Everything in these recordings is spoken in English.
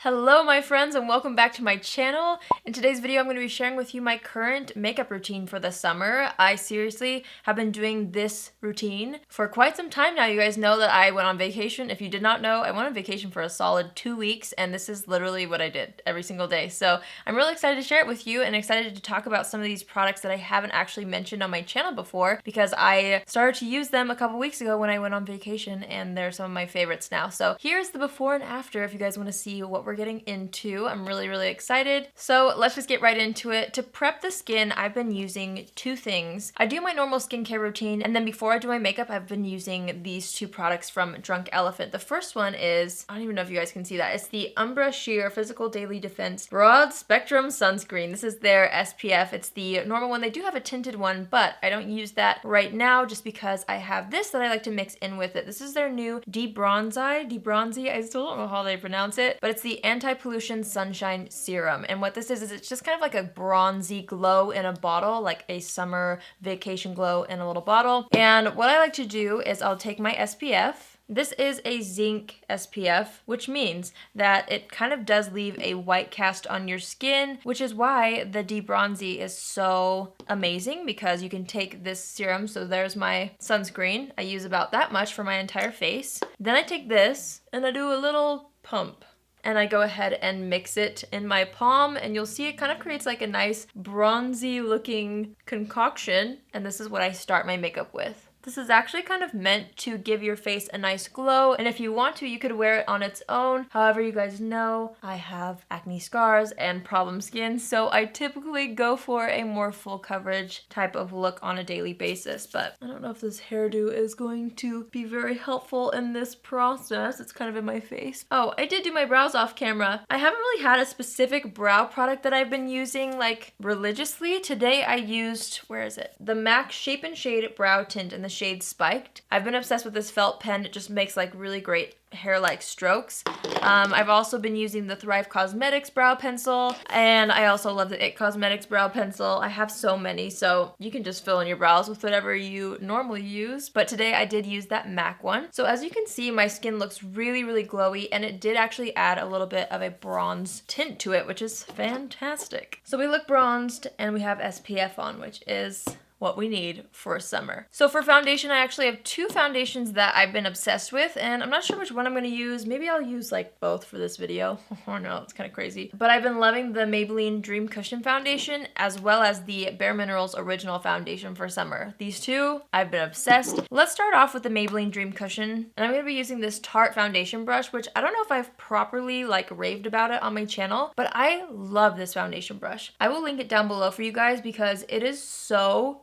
Hello my friends and welcome back to my channel. In today's video I'm going to be sharing with you my current makeup routine for the summer. I seriously have been doing this routine for quite some time now. You guys know that I went on vacation. If you did not know, I went on vacation for a solid 2 weeks and this is literally what I did every single day. So I'm really excited to share it with you and excited to talk about some of these products that I haven't actually mentioned on my channel before because I started to use them a couple weeks ago when I went on vacation and they're some of my favorites now. So here's the before and after if you guys want to see what we're getting into. I'm really excited. So let's just get right into it. To prep the skin, I've been using two things. I do my normal skincare routine, and then before I do my makeup, I've been using these two products from Drunk Elephant. The first one is, I don't even know if you guys can see that, it's the Umbra Sheer Physical Daily Defense Broad Spectrum Sunscreen. This is their SPF. It's the normal one. They do have a tinted one, but I don't use that right now just because I have this that I like to mix in with it. This is their new Debronzi, I still don't know how they pronounce it, but it's the Anti-Pollution Sunshine Serum. And what this is it's just kind of like a bronzy glow in a bottle, like a summer vacation glow in a little bottle. And what I like to do is I'll take my SPF. This is a zinc SPF, which means that it kind of does leave a white cast on your skin, which is why the Debronzi is so amazing because you can take this serum. So there's my sunscreen. I use about that much for my entire face. Then I take this and I do a little pump. And I go ahead and mix it in my palm and you'll see it kind of creates like a nice bronzy looking concoction. And this is what I start my makeup with. This is actually kind of meant to give your face a nice glow, and if you want to, you could wear it on its own. However, you guys know I have acne scars and problem skin, so I typically go for a more full coverage type of look on a daily basis, but I don't know if this hairdo is going to be very helpful in this process. It's kind of in my face. Oh, I did do my brows off camera. I haven't really had a specific brow product that I've been using like religiously. Today I used, where is it? The MAC Shape and Shade Brow Tint in the shade Spiked. I've been obsessed with this felt pen. It just makes like really great hair-like strokes. I've also been using the Thrive Causemetics brow pencil, and I also love the It Cosmetics brow pencil. I have so many, so you can just fill in your brows with whatever you normally use, but today I did use that MAC one. So as you can see, my skin looks really glowy, and it did actually add a little bit of a bronze tint to it, which is fantastic. So we look bronzed, and we have SPF on, which is what we need for summer. So for foundation, I actually have two foundations that I've been obsessed with, and I'm not sure which one I'm going to use. Maybe I'll use like both for this video. Oh no, it's kind of crazy. But I've been loving the Maybelline Dream Cushion Foundation as well as the Bare Minerals Original Foundation for summer. These two, I've been obsessed. Let's start off with the Maybelline Dream Cushion, and I'm going to be using this Tarte foundation brush, which I don't know if I've properly like raved about it on my channel, but I love this foundation brush. I will link it down below for you guys because it is so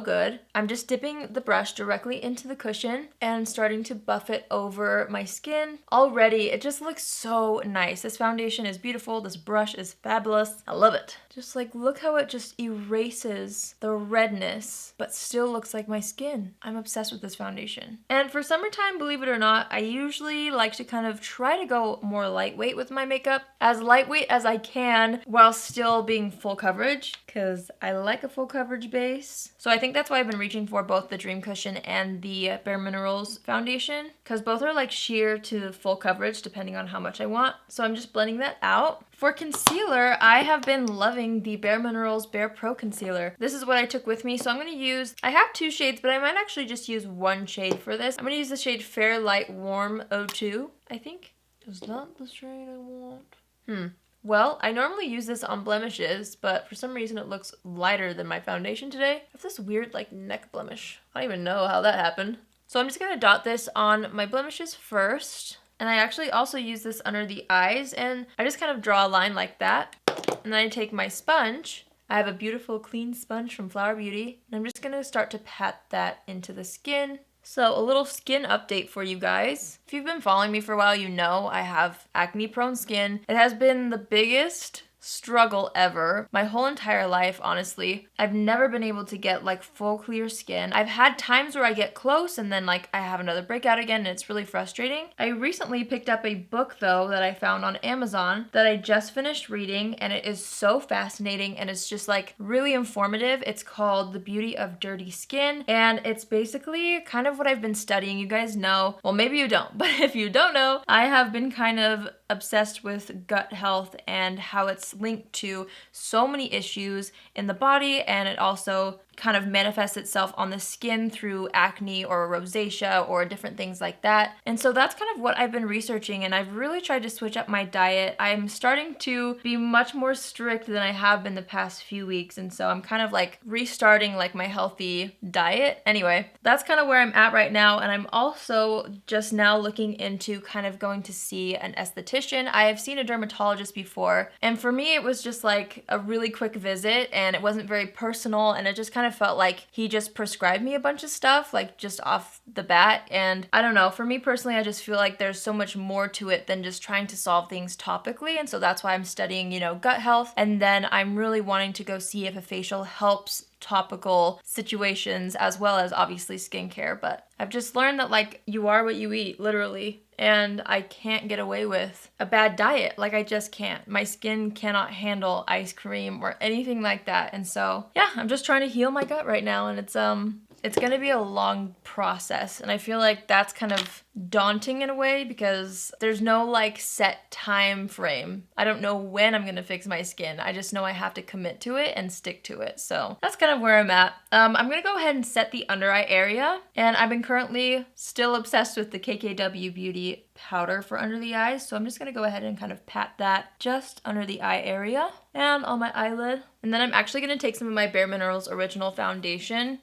good. I'm just dipping the brush directly into the cushion and starting to buff it over my skin. Already, it just looks so nice. This foundation is beautiful. This brush is fabulous. I love it. Just like, look how it just erases the redness, but still looks like my skin. I'm obsessed with this foundation. And for summertime, believe it or not, I usually like to kind of try to go more lightweight with my makeup. As lightweight as I can while still being full coverage, because I like a full coverage base. So I think that's why I've been reaching for both the Dream Cushion and the Bare Minerals foundation, because both are like sheer to full coverage depending on how much I want. So I'm just blending that out. For concealer, I have been loving the Bare Minerals Bare Pro Concealer. This is what I took with me, so I'm going to use, I have two shades, but I might actually just use one shade for this. I'm going to use the shade Fair Light Warm 02, I think. Is that the shade I want? Well, I normally use this on blemishes, but for some reason it looks lighter than my foundation today. I have this weird like neck blemish. I don't even know how that happened. So I'm just going to dot this on my blemishes first. And I actually also use this under the eyes, and I just kind of draw a line like that. And then I take my sponge. I have a beautiful clean sponge from Flower Beauty, and I'm just going to start to pat that into the skin. So a little skin update for you guys. If you've been following me for a while, you know I have acne prone skin. It has been the biggest struggle ever my whole entire life, honestly. I've never been able to get like full clear skin. I've had times where I get close and then like I have another breakout again and it's really frustrating. I recently picked up a book though that I found on Amazon that I just finished reading, and it is so fascinating and it's just like really informative. It's called The Beauty of Dirty Skin, and it's basically kind of what I've been studying. You guys know, well maybe you don't, but if you don't know, I have been kind of obsessed with gut health and how it's linked to so many issues in the body, and it also kind of manifests itself on the skin through acne or rosacea or different things like that. And so that's kind of what I've been researching, and I've really tried to switch up my diet. I'm starting to be much more strict than I have been the past few weeks, and so I'm kind of like restarting like my healthy diet. Anyway, that's kind of where I'm at right now, and I'm also just now looking into kind of going to see an esthetician. I have seen a dermatologist before, and for me it was just like a really quick visit, and it wasn't very personal, and it just kind of felt like he just prescribed me a bunch of stuff like just off the bat. And I don't know, for me personally, I just feel like there's so much more to it than just trying to solve things topically, and so that's why I'm studying, you know, gut health, and then I'm really wanting to go see if a facial helps topical situations as well as obviously skincare. But I've just learned that like you are what you eat, literally, and I can't get away with a bad diet. Like I just can't. My skin cannot handle ice cream or anything like that. And so yeah, I'm just trying to heal my gut right now, and it's gonna be a long process, and I feel like that's kind of daunting in a way because there's no like set time frame. I don't know when I'm gonna fix my skin. I just know I have to commit to it and stick to it. So that's kind of where I'm at. I'm gonna go ahead and set the under eye area, and I've been currently still obsessed with the KKW Beauty powder for under the eyes. So I'm just gonna go ahead and kind of pat that just under the eye area and on my eyelid. And then I'm actually gonna take some of my Bare Minerals Original Foundation,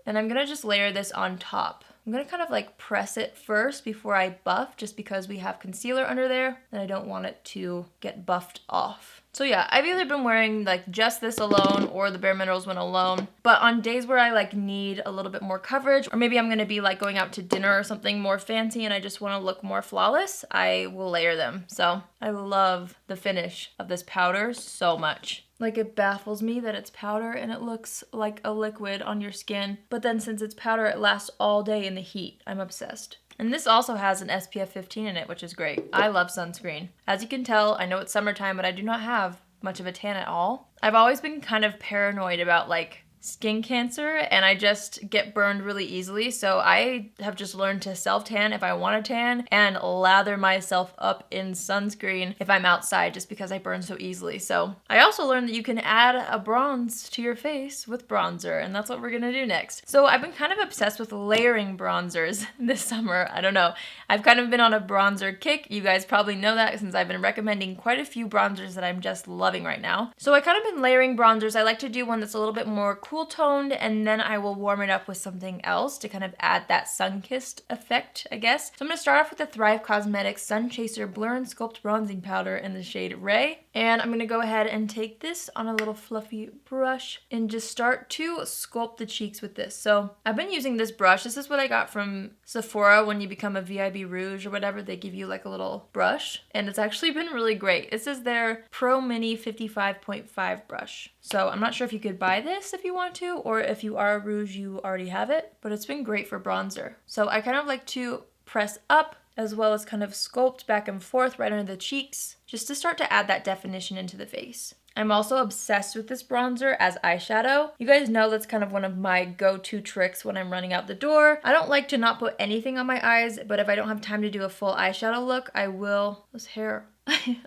and I'm gonna just layer this on top. I'm gonna kind of like press it first before I buff, just because we have concealer under there and I don't want it to get buffed off. So yeah, I've either been wearing like just this alone or the Bare Minerals one alone, but on days where I like need a little bit more coverage, or maybe I'm gonna be like going out to dinner or something more fancy and I just wanna look more flawless, I will layer them. So I love the finish of this powder so much. Like it baffles me that it's powder and it looks like a liquid on your skin, but then since it's powder, it lasts all day in the heat. I'm obsessed. And this also has an SPF 15 in it, which is great. I love sunscreen. As you can tell, I know it's summertime, but I do not have much of a tan at all. I've always been kind of paranoid about like skin cancer, and I just get burned really easily, so I have just learned to self-tan if I want to tan and lather myself up in sunscreen if I'm outside, just because I burn so easily. So I also learned that you can add a bronze to your face with bronzer, and that's what we're gonna do next. So I've been kind of obsessed with layering bronzers this summer. I don't know, I've kind of been on a bronzer kick. You guys probably know that since I've been recommending quite a few bronzers that I'm just loving right now. So I kind of been layering bronzers. I like to do one that's a little bit more cool toned, and then I will warm it up with something else to kind of add that sun-kissed effect, I guess. So I'm going to start off with the Thrive Causemetics Sun Chaser Blur and Sculpt Bronzing Powder in the shade Rhea. And I'm going to go ahead and take this on a little fluffy brush and just start to sculpt the cheeks with this. So I've been using this brush. This is what I got from Sephora when you become a VIB Rouge or whatever. They give you like a little brush, and it's actually been really great. This is their Pro Mini 55.5 brush. So I'm not sure if you could buy this if you want to, or if you are a Rouge, you already have it, but it's been great for bronzer. So I kind of like to press up as well as kind of sculpt back and forth right under the cheeks, just to start to add that definition into the face. I'm also obsessed with this bronzer as eyeshadow. You guys know that's kind of one of my go-to tricks when I'm running out the door. I don't like to not put anything on my eyes, but if I don't have time to do a full eyeshadow look, I will, this hair,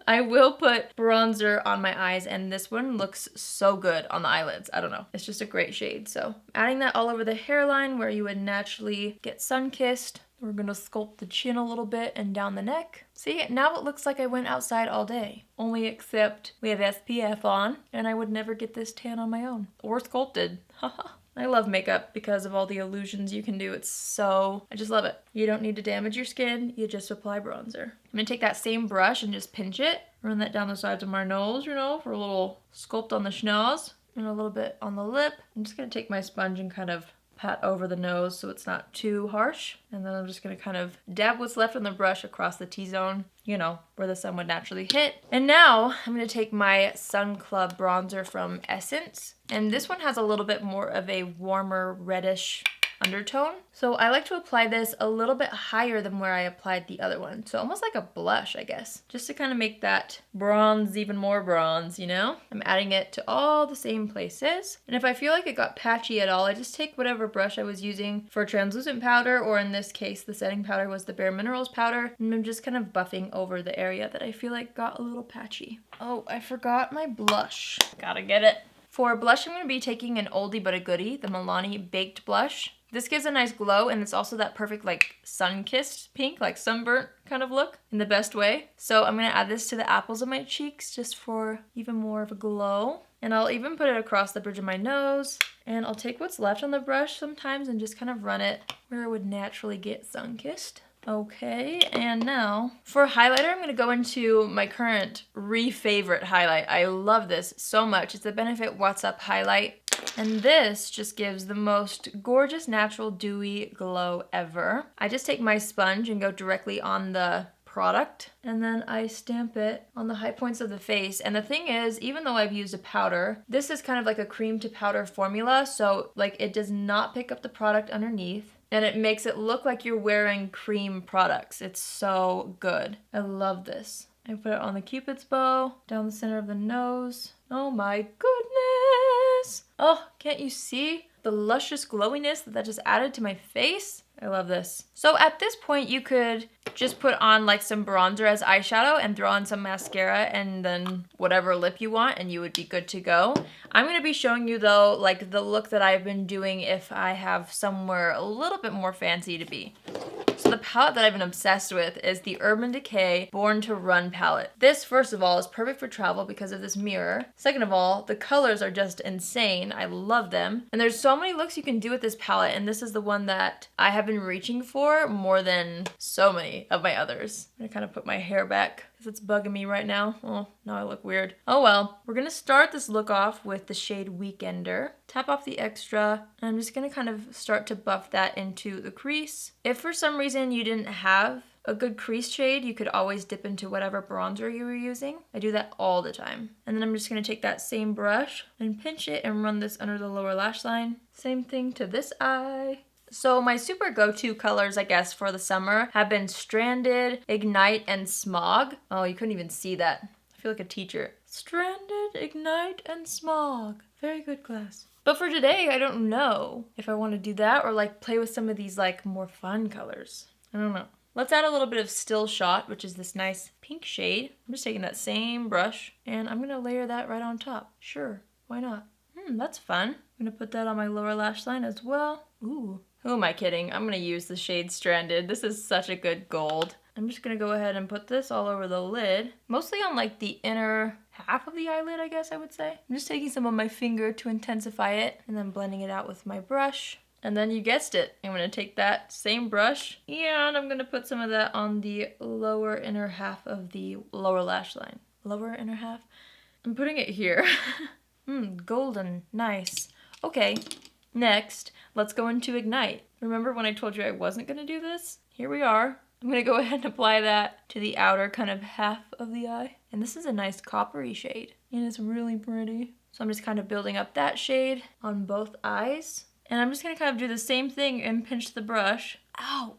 I will put bronzer on my eyes, and this one looks so good on the eyelids. I don't know, it's just a great shade. So adding that all over the hairline where you would naturally get sun-kissed. We're gonna sculpt the chin a little bit and down the neck. See, now it looks like I went outside all day. Only except we have SPF on, and I would never get this tan on my own. Or sculpted. Haha. I love makeup because of all the illusions you can do. I just love it. You don't need to damage your skin, you just apply bronzer. I'm gonna take that same brush and just pinch it. Run that down the sides of my nose, you know, for a little sculpt on the schnoz. And a little bit on the lip. I'm just gonna take my sponge and kind of pat over the nose so it's not too harsh. And then I'm just gonna kind of dab what's left on the brush across the T-zone, you know, where the sun would naturally hit. And now I'm gonna take my Sun Club bronzer from Essence. And this one has a little bit more of a warmer reddish undertone. So I like to apply this a little bit higher than where I applied the other one. So almost like a blush, I guess, just to kind of make that bronze even more bronze, you know? I'm adding it to all the same places. And if I feel like it got patchy at all, I just take whatever brush I was using for translucent powder, or in this case, the setting powder was the Bare Minerals powder, and I'm just kind of buffing over the area that I feel like got a little patchy. Oh, I forgot my blush. Gotta get it. For blush, I'm going to be taking an oldie but a goodie, the Milani Baked Blush. This gives a nice glow, and it's also that perfect like sun-kissed pink, like sunburnt kind of look in the best way. So I'm going to add this to the apples of my cheeks just for even more of a glow. And I'll even put it across the bridge of my nose. And I'll take what's left on the brush sometimes and just kind of run it where it would naturally get sun-kissed. Okay, and now for highlighter, I'm going to go into my current favorite highlight. I love this so much. It's the Benefit What's Up highlight. And this just gives the most gorgeous, natural, dewy glow ever. I just take my sponge and go directly on the product, and then I stamp it on the high points of the face. And the thing is, even though I've used a powder, this is kind of like a cream to powder formula, so like it does not pick up the product underneath. And it makes it look like you're wearing cream products. It's so good. I love this. I put it on the Cupid's bow, down the center of the nose. Oh my goodness. Oh, can't you see the luscious glowiness that just added to my face? I love this. So at this point, you could just put on like some bronzer as eyeshadow and throw on some mascara and then whatever lip you want, and you would be good to go. I'm going to be showing you though like the look that I've been doing if I have somewhere a little bit more fancy to be. So the palette that I've been obsessed with is the Urban Decay Born to Run palette. This, first of all, is perfect for travel because of this mirror. Second of all, the colors are just insane. I love them. And there's so many looks you can do with this palette, and this is the one that I have been reaching for more than so many of my others. I'm gonna kind of put my hair back because it's bugging me right now. Oh, now I look weird. Oh well. We're gonna start this look off with the shade Weekender. Tap off the extra, and I'm just gonna kind of start to buff that into the crease. If for some reason you didn't have a good crease shade, you could always dip into whatever bronzer you were using. I do that all the time. And then I'm just gonna take that same brush and pinch it and run this under the lower lash line. Same thing to this eye. So my super go-to colors, I guess, for the summer have been Stranded, Ignite, and Smog. Oh, you couldn't even see that. I feel like a teacher. Stranded, Ignite, and Smog. Very good class. But for today, I don't know if I want to do that or like play with some of these like more fun colors. I don't know. Let's add a little bit of Still Shot, which is this nice pink shade. I'm just taking that same brush and I'm gonna layer that right on top. Sure, why not? That's fun. I'm gonna put that on my lower lash line as well. Ooh, who am I kidding? I'm gonna use the shade Stranded. This is such a good gold. I'm just gonna go ahead and put this all over the lid, mostly on like the inner half of the eyelid, I guess I would say. I'm just taking some of my finger to intensify it and then blending it out with my brush. And then you guessed it, I'm gonna take that same brush and I'm gonna put some of that on the lower inner half of the lower lash line. Lower inner half? I'm putting it here. Golden, nice. Okay, next, let's go into Ignite. Remember when I told you I wasn't gonna do this? Here we are. I'm gonna go ahead and apply that to the outer kind of half of the eye. And this is a nice coppery shade, and it's really pretty. So I'm just kind of building up that shade on both eyes. And I'm just gonna kind of do the same thing and pinch the brush. Ow,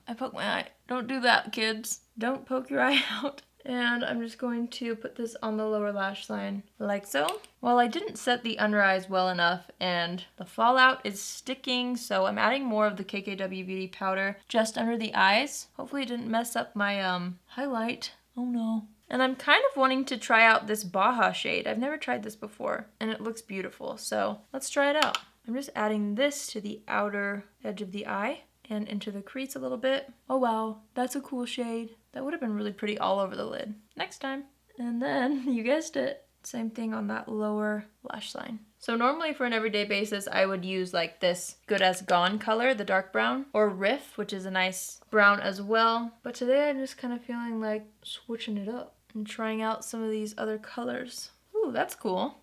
I poked my eye. Don't do that, kids. Don't poke your eye out. And I'm just going to put this on the lower lash line like so. Well, I didn't set the under eyes well enough and the fallout is sticking, so I'm adding more of the KKW Beauty powder just under the eyes. Hopefully it didn't mess up my highlight. Oh no. And I'm kind of wanting to try out this Baja shade. I've never tried this before and it looks beautiful, so let's try it out. I'm just adding this to the outer edge of the eye and into the crease a little bit. Oh wow, that's a cool shade. That would have been really pretty all over the lid. Next time. And then, you guessed it, same thing on that lower lash line. So normally for an everyday basis, I would use like this Good As Gone color, the dark brown, or Riff, which is a nice brown as well. But today I'm just kind of feeling like switching it up and trying out some of these other colors. Ooh, that's cool.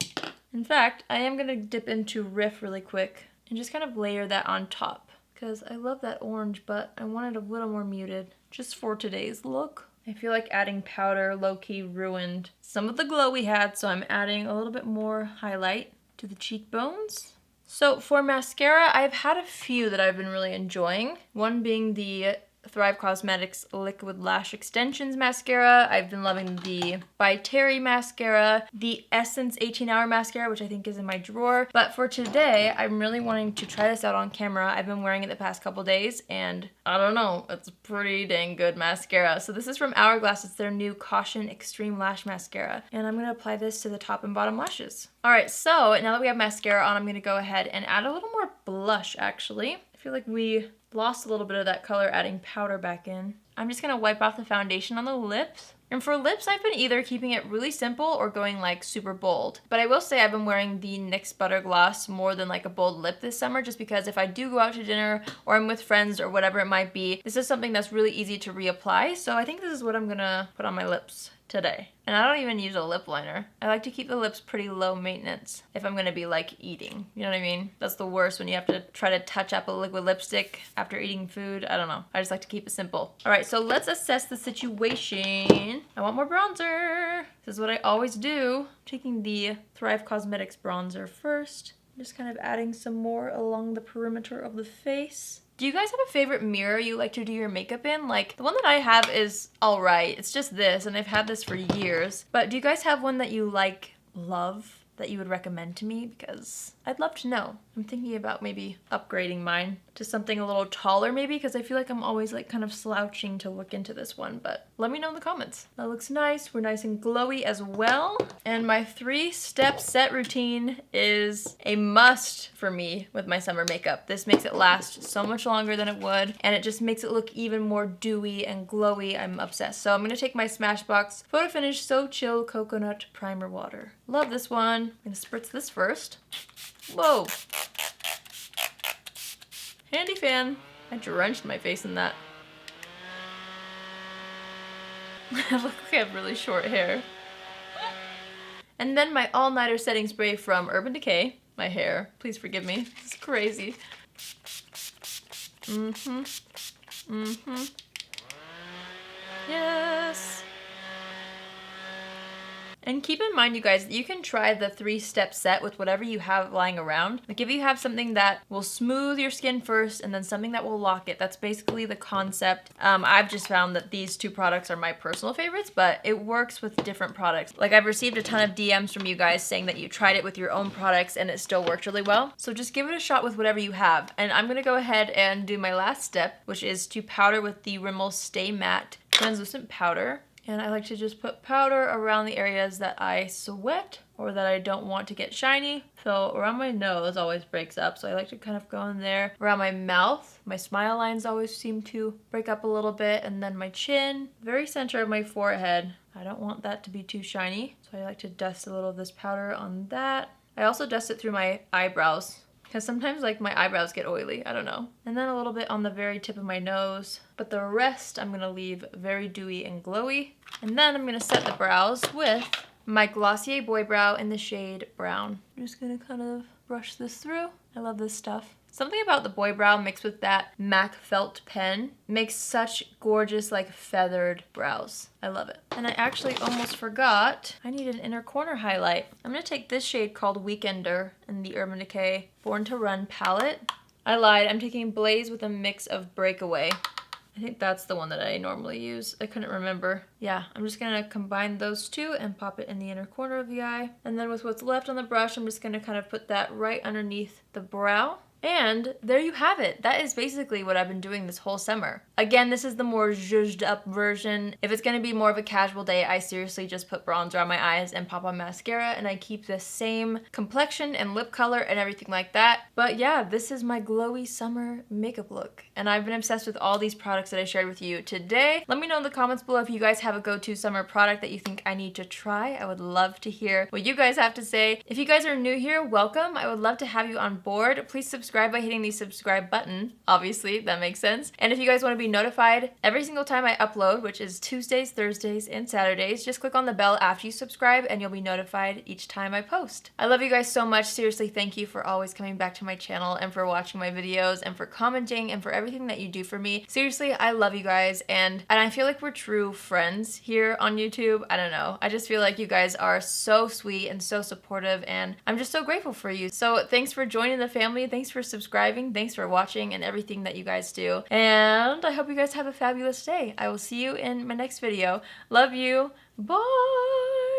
In fact, I am gonna dip into Riff really quick and just kind of layer that on top because I love that orange, but I want it a little more muted just for today's look. I feel like adding powder low-key ruined some of the glow we had, so I'm adding a little bit more highlight to the cheekbones. So for mascara, I've had a few that I've been really enjoying. One being the Thrive Causemetics Liquid Lash Extensions Mascara. I've been loving the By Terry Mascara, the Essence 18-Hour Mascara, which I think is in my drawer. But for today, I'm really wanting to try this out on camera. I've been wearing it the past couple days, and I don't know, it's a pretty dang good mascara. So this is from Hourglass. It's their new Caution Extreme Lash Mascara. And I'm going to apply this to the top and bottom lashes. Alright, so now that we have mascara on, I'm going to go ahead and add a little more blush, actually. I feel like we lost a little bit of that color adding powder back in. I'm just going to wipe off the foundation on the lips. And for lips, I've been either keeping it really simple or going like super bold. But I will say I've been wearing the NYX Butter Gloss more than like a bold lip this summer, just because if I do go out to dinner or I'm with friends or whatever it might be, this is something that's really easy to reapply. So I think this is what I'm gonna put on my lips today. And I don't even use a lip liner. I like to keep the lips pretty low maintenance if I'm gonna be like eating. You know what I mean? That's the worst when you have to try to touch up a liquid lipstick after eating food. I don't know. I just like to keep it simple. All right, so let's assess the situation. I want more bronzer. This is what I always do. Taking the Thrive Causemetics bronzer first. Just kind of adding some more along the perimeter of the face. Do you guys have a favorite mirror you like to do your makeup in? Like, the one that I have is alright. It's just this, and I've had this for years. But do you guys have one that you like, love, that you would recommend to me? Because I'd love to know. I'm thinking about maybe upgrading mine to something a little taller maybe, because I feel like I'm always like kind of slouching to look into this one, but let me know in the comments. That looks nice. We're nice and glowy as well. And my 3-step set routine is a must for me with my summer makeup. This makes it last so much longer than it would, and it just makes it look even more dewy and glowy. I'm obsessed. So I'm gonna take my Smashbox Photo Finish So Chill Coconut Primer Water. Love this one. I'm gonna spritz this first. Whoa. Handy fan. I drenched my face in that. I look like I have really short hair. And then my all-nighter setting spray from Urban Decay. My hair. Please forgive me. It's crazy. Yes. And keep in mind, you guys, that you can try the 3-step set with whatever you have lying around. Like if you have something that will smooth your skin first and then something that will lock it, that's basically the concept. I've just found that these 2 products are my personal favorites, but it works with different products. Like I've received a ton of DMs from you guys saying that you tried it with your own products and it still worked really well. So just give it a shot with whatever you have. And I'm gonna go ahead and do my last step, which is to powder with the Rimmel Stay Matte Translucent Powder. And I like to just put powder around the areas that I sweat or that I don't want to get shiny. So around my nose always breaks up, so I like to kind of go in there. Around my mouth, my smile lines always seem to break up a little bit, and then my chin, very center of my forehead. I don't want that to be too shiny, so I like to dust a little of this powder on that. I also dust it through my eyebrows, because sometimes like my eyebrows get oily, I don't know. And then a little bit on the very tip of my nose. But the rest I'm gonna leave very dewy and glowy. And then I'm gonna set the brows with my Glossier Boy Brow in the shade Brown. I'm just gonna kind of brush this through. I love this stuff. Something about the Boy Brow mixed with that MAC felt pen makes such gorgeous like feathered brows. I love it. And I actually almost forgot, I need an inner corner highlight. I'm gonna take this shade called Weekender in the Urban Decay Born to Run palette. I lied, I'm taking Blaze with a mix of Breakaway. I think that's the one that I normally use. I couldn't remember. Yeah, I'm just gonna combine those 2 and pop it in the inner corner of the eye. And then with what's left on the brush, I'm just gonna kind of put that right underneath the brow. And there you have it. That is basically what I've been doing this whole summer. Again, this is the more zhuzhed up version. If it's gonna be more of a casual day, I seriously just put bronzer on my eyes and pop on mascara, and I keep the same complexion and lip color and everything like that. But yeah, this is my glowy summer makeup look. And I've been obsessed with all these products that I shared with you today. Let me know in the comments below if you guys have a go-to summer product that you think I need to try. I would love to hear what you guys have to say. If you guys are new here, welcome. I would love to have you on board. Please subscribe subscribe by hitting the subscribe button. Obviously, that makes sense. And if you guys want to be notified every single time I upload, which is Tuesdays, Thursdays, and Saturdays, just click on the bell after you subscribe and you'll be notified each time I post. I love you guys so much. Seriously, thank you for always coming back to my channel and for watching my videos and for commenting and for everything that you do for me. Seriously, I love you guys, and I feel like we're true friends here on YouTube. I don't know. I just feel like you guys are so sweet and so supportive, and I'm just so grateful for you. So thanks for joining the family. Thanks for subscribing. Thanks for watching and everything that you guys do. And I hope you guys have a fabulous day. I will see you in my next video. Love you. Bye.